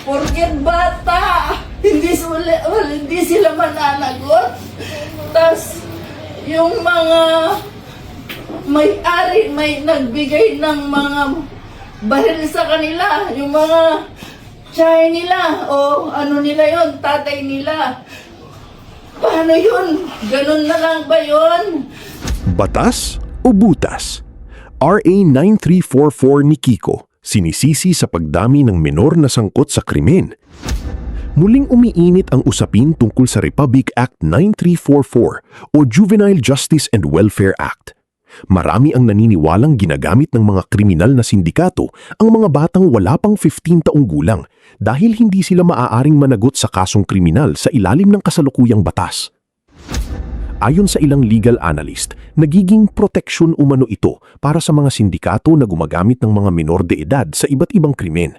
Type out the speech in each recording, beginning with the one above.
Porket bata, hindi sila mananagot. Tas yung mga may-ari may nagbigay ng mga baril sa kanila, yung mga tiyahin nila o ano nila yon, tatay nila. Paano yun? Ganun na lang ba yun? Batas o butas? RA 9344 ni Kiko, sinisisi sa pagdami ng menor na sangkot sa krimen. Muling umiinit ang usapin tungkol sa Republic Act 9344 o Juvenile Justice and Welfare Act. Marami ang naniniwalang ginagamit ng mga kriminal na sindikato ang mga batang wala pang 15 taong gulang dahil hindi sila maaaring managot sa kasong kriminal sa ilalim ng kasalukuyang batas. Ayon sa ilang legal analyst, nagiging proteksyon umano ito para sa mga sindikato na gumagamit ng mga menor de edad sa iba't ibang krimen.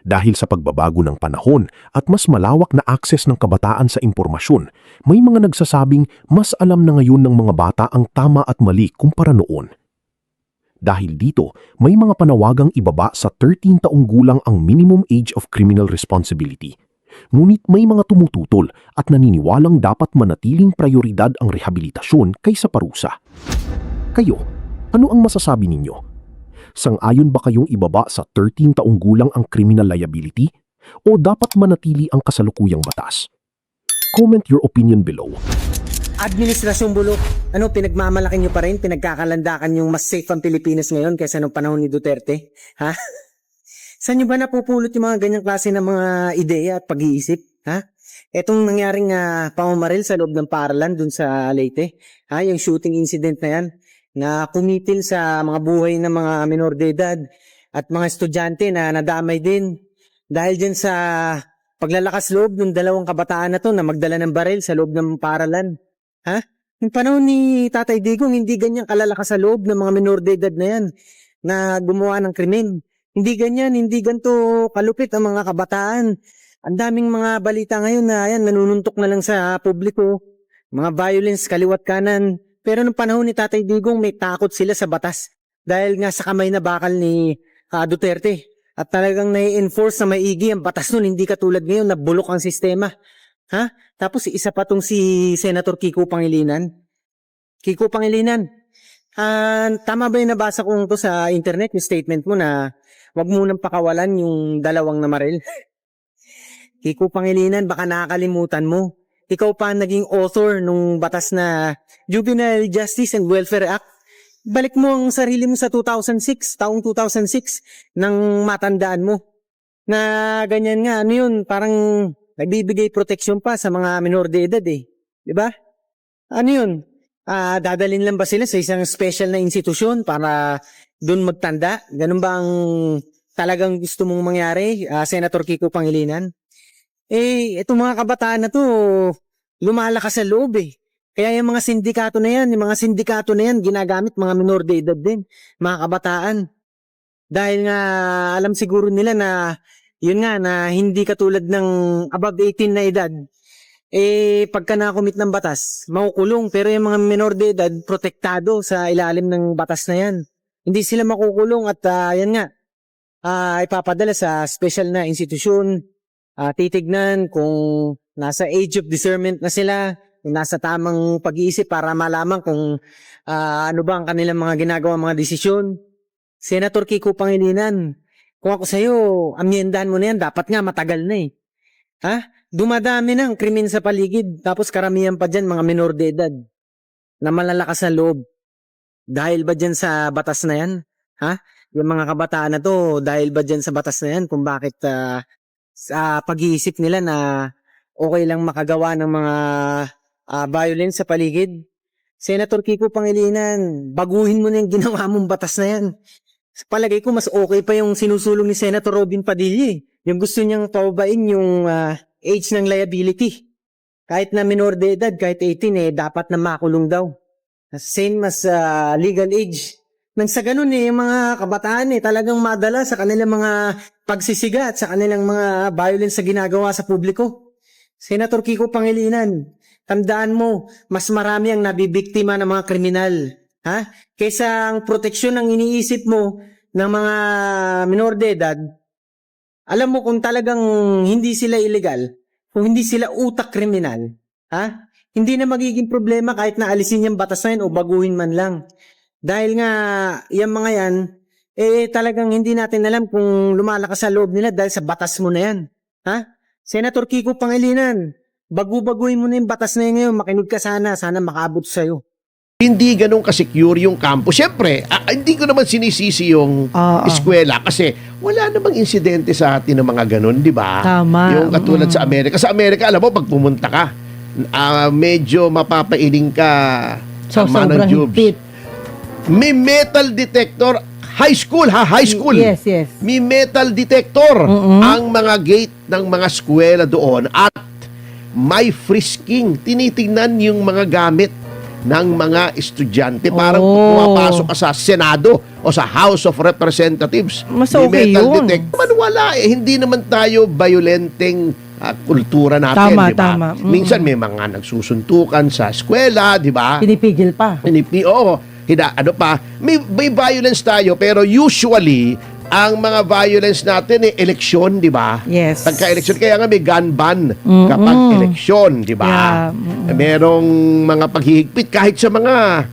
Dahil sa pagbabago ng panahon at mas malawak na akses ng kabataan sa impormasyon, may mga nagsasabing mas alam na ngayon ng mga bata ang tama at mali kumpara noon. Dahil dito, may mga panawagang ibaba sa 13 taong gulang ang minimum age of criminal responsibility. Ngunit may mga tumututol at naniniwalang dapat manatiling prioridad ang rehabilitasyon kaysa parusa. Kayo, ano ang masasabi ninyo? Sang-ayon ba kayong ibaba sa 13 taong gulang ang criminal liability o dapat manatili ang kasalukuyang batas? Comment your opinion below. Administrasyong bulok, pinagmamalaki nyo pa rin, pinagkakalandakan yung mas safe ang Pilipinas ngayon kaysa nung panahon ni Duterte? Ha? Saan nyo ba napupulot yung mga ganyang klase ng mga ideya at pag-iisip? Ha? Etong nangyaring pamamaril sa loob ng paaralan dun sa Leyte, yung shooting incident na yan, na kumitil sa mga buhay ng mga minor de edad at mga estudyante na nadamay din dahil dyan sa paglalakas loob ng dalawang kabataan na to na magdala ng baril sa loob ng paaralan. Ha? Yung panahon ni Tatay Digong, hindi ganyan kalalakas sa loob ng mga minor de edad na yan na gumawa ng krimen. Hindi ganyan, hindi ganito kalupit ang mga kabataan. Ang daming mga balita ngayon na nanununtok na lang sa publiko. Mga violence, kaliwat kanan. Pero nung panahon ni Tatay Digong, may takot sila sa batas. Dahil nga sa kamay na bakal ni Duterte. At talagang nai-enforce na maigi ang batas nun. Hindi katulad ngayon na bulok ang sistema. Ha? Tapos isa pa tong si Senator Kiko Pangilinan. Kiko Pangilinan, tama ba yung nabasa ko to sa internet, yung statement mo na wag mo nang pakawalan yung dalawang namaril? Kiko Pangilinan, baka nakakalimutan mo. Ikaw pa naging author nung batas na Juvenile Justice and Welfare Act. Balik mo ang sarili mo sa 2006, taong 2006, nang matandaan mo. Na ganyan nga, parang nagbibigay proteksyon pa sa mga minor de edad eh. Diba? Ano yun? Dadalhin lang ba sila sa isang special na institusyon para doon magtanda? Ganun ba ang talagang gusto mong mangyari, Senator Kiko Pangilinan? Itong mga kabataan na to, lumalakas sa loob eh. Kaya yung mga sindikato na yan, ginagamit mga minor de edad din, mga kabataan. Dahil nga, alam siguro nila na, yun nga, na hindi katulad ng above 18 na edad, pagka nakumit ng batas, makukulong. Pero yung mga minor de edad, protektado sa ilalim ng batas na yan. Hindi sila makukulong at yan nga, ipapadala sa special na institusyon, titignan kung nasa age of discernment na sila, kung nasa tamang pag-iisip para malaman kung ano ba ang kanilang mga ginagawa, mga desisyon. Senator Kiko Pangilinan, kung ako sa'yo, amyendahan mo na yan, dapat nga matagal na eh. Ha? Dumadami na ang krimen sa paligid, tapos karamihan pa dyan mga minor de edad na malalakas na loob. Dahil ba dyan sa batas na yan? Ha? Yung mga kabataan na to, dahil ba dyan sa batas na yan kung bakit sa pag-iisip nila na okay lang makagawa ng mga violence sa paligid? Senator Kiko Pangilinan, baguhin mo na yung ginawa mong batas na yan. Sa palagay ko, mas okay pa yung sinusulong ni Senator Robin Padilla eh. Yung gusto niyang pababain yung age ng liability. Kahit na minor de edad, kahit 18 dapat na makulong daw. Same as legal age. Nang sa ganun yung mga kabataan talagang madala sa kanilang mga pagsisiga at sa kanilang mga violence sa ginagawa sa publiko. Senator Kiko Pangilinan, tandaan mo, mas marami ang nabibiktima ng mga kriminal. Ha? Kaysa ang proteksyon ang iniisip mo ng mga minor de edad, Alam mo kung talagang hindi sila illegal, kung hindi sila utak kriminal, ha? Hindi na magiging problema kahit na alisin yung batas na yan o baguhin man lang. Dahil nga, yung mga yan, talagang hindi natin alam kung lumalakas sa loob nila dahil sa batas mo na yan. Ha? Senator Kiko Pangilinan, baguhin mo na yung batas na yan ngayon, makinig ka sana makaabot sa'yo. Hindi ganun ka-secure yung campus. Siyempre, hindi ko naman sinisisi yung eskwela kasi wala namang insidente sa atin ng mga ganun, di ba? Tama. Yung katulad sa Amerika. Sa Amerika, alam mo, pag pumunta ka, medyo mapapailing ka So, tama ng sobrang jubes. higpit. May metal detector, high school. Yes, yes. May metal detector ang mga gate ng mga eskwela doon at may frisking. Tinitingnan yung mga gamit ng mga estudyante. Parang pumapasok ka sa Senado o sa House of Representatives. Mas May okay metal yun. detector. Man, wala eh. Hindi naman tayo violenteng kultura natin, Tama, di ba? tama. Minsan may mga nagsusuntukan sa eskwela, di ba? Pinipigil pa. May violence tayo pero usually ang mga violence natin eleksyon, di ba? Yes. Pagka-eleksyon, kaya nga may gun ban kapag eleksyon, di ba? Yeah. Merong mga paghihigpit kahit sa mga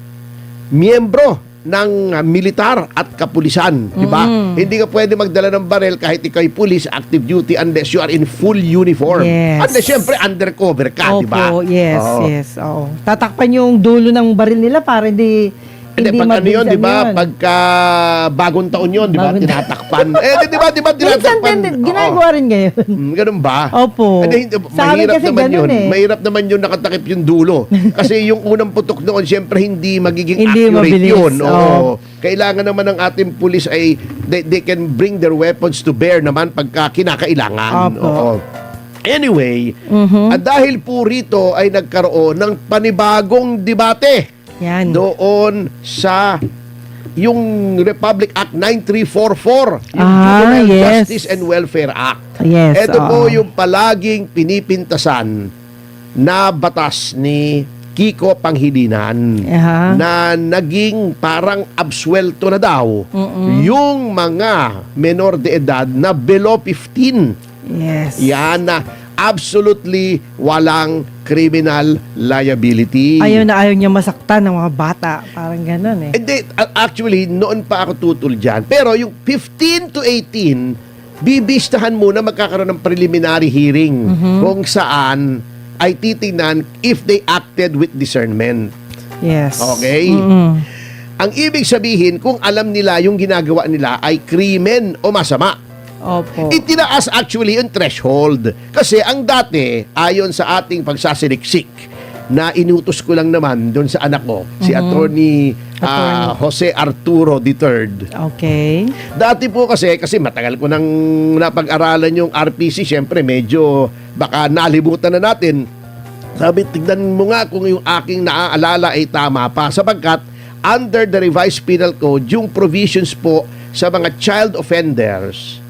miyembro ng militar at kapulisan, di ba? Hindi ka pwede magdala ng barel kahit ikaw'y police, active duty unless you are in full uniform. Yes. Unless syempre undercover ka, di ba? Opo, yes, Oo. yes. Oo. Tatakpan yung dulo ng baril nila para hindi Hindi, pag ano yun, di ba? yun. Pagka bagong taon yun, di ba? Bagong- Tinatakpan. di ba? Minsan Tinatakpan. din, ginagawa rin ngayon. Ganun ba? Opo. Sa amin Mahirap kasi naman ganun yun. eh. Mahirap naman yun nakatakip yung dulo. Kasi yung unang putok noon, siyempre hindi magiging Hindi accurate mabilis. yun. Oo. Oo. Kailangan naman ng ating pulis ay they can bring their weapons to bear naman pagka kinakailangan. Opo. Oo. Anyway, at dahil po rito ay nagkaroon ng panibagong debate Yan. doon sa yung Republic Act 9344, yung yes. Juvenile Justice and Welfare Act. Yes. Ito po oo. yung palaging pinipintasan na batas ni Kiko Pangilinan Aha. na naging parang absuelto na daw yung mga menor de edad na below 15. Yes. Yan na absolutely walang criminal liability. Ayaw niya masaktan ng mga bata. Parang ganun eh. Hindi, actually, noon pa ako tutol dyan. Pero yung 15 to 18, bibistahan muna magkakaroon ng preliminary hearing kung saan ay titingnan if they acted with discernment. Yes. Okay? Ang ibig sabihin, kung alam nila yung ginagawa nila ay krimen o masama. Opo. Itinaas actually yung threshold. Kasi ang dati, ayon sa ating pagsasiliksik, na inutos ko lang naman doon sa anak ko, si Attorney Jose Arturo III. Okay. Dati po kasi matagal ko nang napag-aralan yung RPC, syempre medyo baka nalimutan na natin. Sabi, tignan mo nga kung yung aking naaalala ay tama pa. Sapagkat under the revised penal code, yung provisions po sa mga child offenders,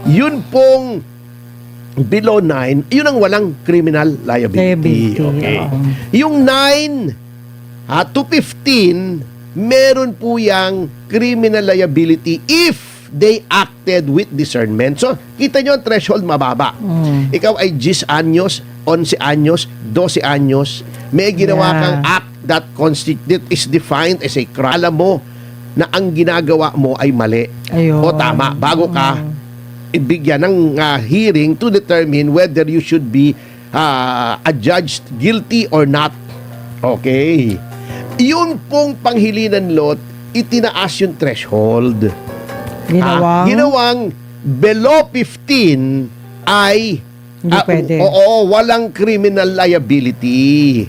yun pong below 9, yun ang walang criminal liability. Okay. oo. Yung 9 to 15, meron po yung criminal liability if they acted with discernment. So, kita nyo ang threshold mababa. Ikaw ay 10 anyos, 11 anyos, 12 anyos, may ginawa Yeah. kang act that is defined as a crime. Alam mo na ang ginagawa mo ay mali Ayun. o tama bago ka ibigyan ng hearing to determine whether you should be adjudged guilty or not. Okay. Yun pong Panghilinan Lot, itinaas yung threshold. Ginawang below 15 ay Hindi pwede. Oo, walang criminal liability.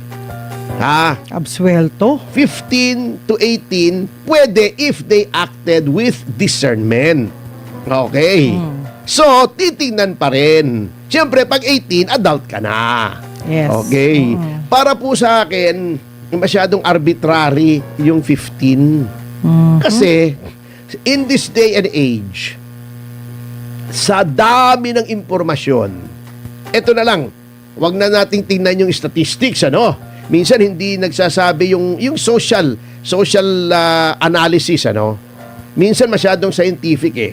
Absuelto. 15 to 18 pwede if they acted with discernment. Okay. So, titingnan pa rin. Siyempre, pag 18, adult ka na. Yes. Okay. Para po sa akin, masyadong arbitrary yung 15. Kasi, in this day and age, sa dami ng impormasyon, eto na lang, wag na nating tingnan yung statistics, ano? Minsan hindi nagsasabi yung social analysis, ano? Minsan masyadong scientific eh.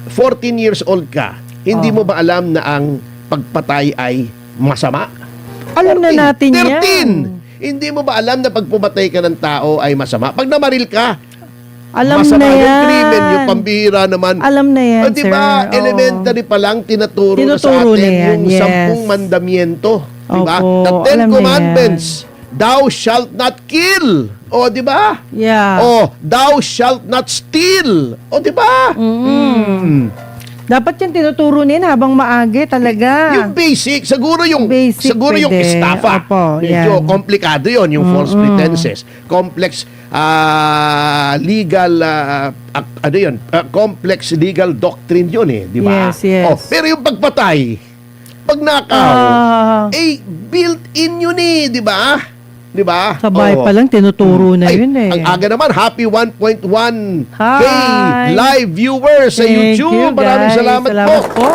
14 years old ka, Hindi mo ba alam na ang pagpatay ay masama? Alam na natin 13. yan. Hindi mo ba alam na pag pumatay ka ng tao ay masama? Pag namaril ka, Alam masama na yung yan. krimen, yung pambihira naman. Alam na yan, O, diba, sir. Oo. elementary pa lang, tinuturo na sa Tinuturo atin na yan, yung yes. 10 mandamiento. Diba? Opo, The 10 alam na commandments. Thou shalt not kill. O, di ba? Yeah. O, thou shalt not steal. O, di ba? Dapat yan tinuturo niyan habang maagi talaga. Yung basic, siguro yung Basic siguro yung pwede. estafa. Opo, Medyo yan. komplikado yon, yung false pretenses. Complex legal ano yun? Complex legal doctrine yun eh, di ba? Yes, yes. Oh, pero yung pagpatay, pagnakaw, built in yun eh, di ba? Di ba? Sabay Oh. pa lang tinuturo na Ay, yun eh. Ang aga naman, happy 1.1 Hi. K live viewers sa Thank YouTube. you, Maraming guys. salamat po.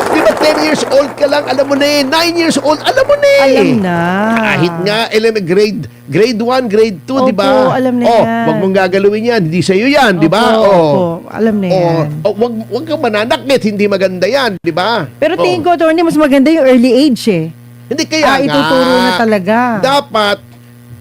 Di ba 10 years old ka lang, alam mo na eh. 9 years old, alam mo na eh. Alam na. Kahit nga, grade 1, grade 2, di ba? Opo, alam na yan. Wag mong gagalawin yan. Hindi sa'yo yan, di ba? Opo, alam na yan. Wag kang mananakit, hindi maganda yan, di ba? Pero tingin ko, attorney, mas maganda yung early age eh. Hindi kaya nga. Ituturo na talaga. Dapat,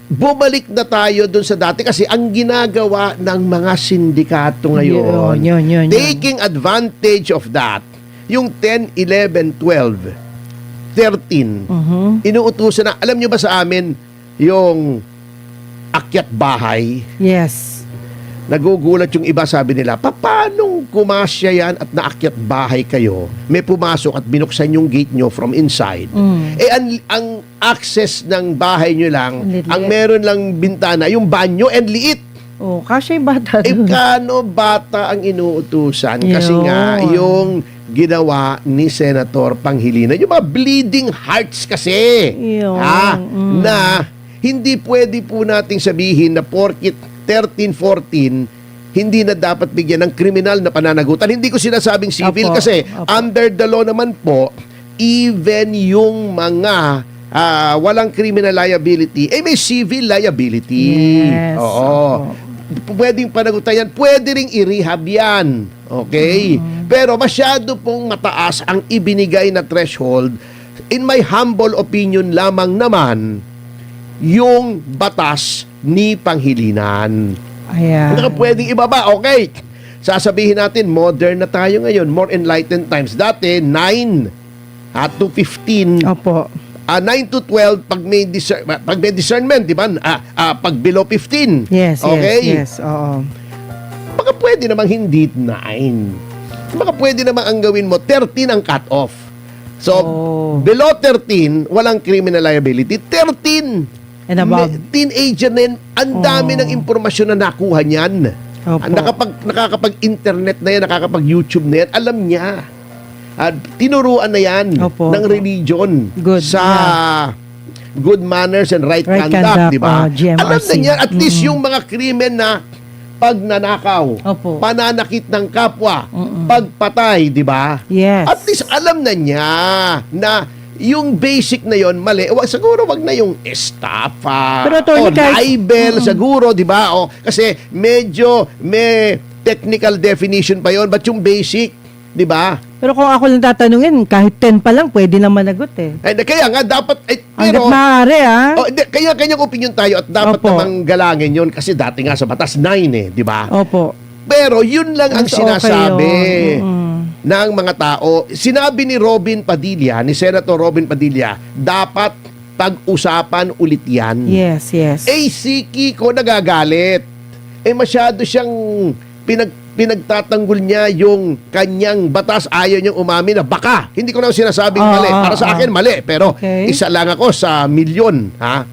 bumalik na tayo dun sa dati kasi ang ginagawa ng mga sindikato ngayon, Yun. taking advantage of that, yung 10, 11, 12, 13, inuutusan na, alam nyo ba sa amin, yung akyat bahay, Yes. nagugulat yung iba, sabi nila, paano kumasya yan at naakyat bahay kayo, may pumasok at binuksan yung gate nyo from inside. Eh, ang access ng bahay nyo lang, Liit. ang meron lang bintana, yung banyo, and liit. Oh, kasya yung bata Eh, dun. kano bata ang inuutusan? Kasi Yun. nga, yung ginawa ni Senator Pangilinan, yung mga bleeding hearts kasi. Yun. Na hindi pwede po nating sabihin na porkit 13, 14, hindi na dapat bigyan ng kriminal na pananagutan. Hindi ko sinasabing civil Opo, kasi opo. under the law naman po, even yung mga walang criminal liability, eh may civil liability. Yes, Oo. Pwedeng panagutan yan. Pwede ring i-rehab yan. Okay? Pero masyado pong mataas ang ibinigay na threshold. In my humble opinion lamang naman, yung batas ni Panghilinan. Ayan. Hindi ka pwedeng ibaba. Okay. Sasabihin natin, modern na tayo ngayon. More enlightened times. Dati, 9 to 15. Opo. 9 to 12 pag may, discernment, di ba? Pag below 15. Yes, Okay? yes. Oo. Baka pwede namang hindi 9. Baka pwede namang ang gawin mo, 13 ang cut-off. So, Oh. below 13, walang criminal liability. 13, And above. teenager na yan, ang dami ng impormasyon na nakuha niyan. Opo. Nakakapag-internet na yan, nakakapag-YouTube na yan, alam niya. At tinuruan na yan Opo. ng religion Good, sa good manners and right, Right conduct, conduct, di ba? GMRC. Alam na niya, at least yung mga krimen na pagnanakaw, Opo. pananakit ng kapwa, pagpatay, di ba? Yes. At least alam na niya na yung basic na yon mali. Siguro wag na yung estafa Pero, Atty. o kahit- libel, siguro, di ba? O, kasi medyo may technical definition pa yon, but yung basic, di ba? Pero kung ako lang tatanungin, kahit 10 pa lang, pwede na managot eh. Kaya nga, dapat, Hanggat pero, maaari kaya kanyang opinion tayo at dapat Opo. namang galangin yon kasi dati nga sa batas 9 eh, di ba? Opo. Pero yun lang ang Mas okay sinasabi yun. ng mga tao. Sinabi ni Robin Padilla, ni Senator Robin Padilla, dapat pag-usapan ulit yan. Yes, yes. Eh, si Kiko nagagalit. Eh, masyado siyang pinagtatanggol niya yung kanyang batas. Ayaw niyang umamin na baka. Hindi ko na sinasabing mali. Para sa akin, mali. Pero Okay. isa lang ako sa milyon. Ha?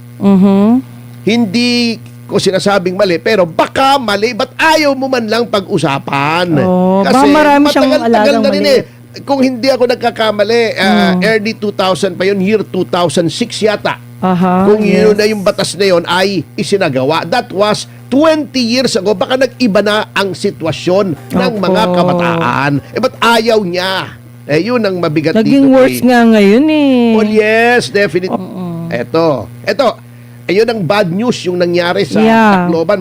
Hindi ko sinasabing mali, pero baka mali. Ba't ayaw mo man lang pag-usapan? Oh, baka marami siyang matagal-tagal alalang na rin mali. eh. Kung hindi ako nagkakamali, early 2000 pa yun, year 2006 yata. Aha. Kung yun yes. na yung batas na yun ay isinagawa. That was 20 years ago. Baka nag-iba na ang sitwasyon ng Opo. mga kabataan. Eh, ba't ayaw niya? Eh, yun ang mabigat Naging dito. worse nga ngayon eh. Oh, yes, definitely. Eto. Ayun ang bad news yung nangyari sa Yeah. Tacloban.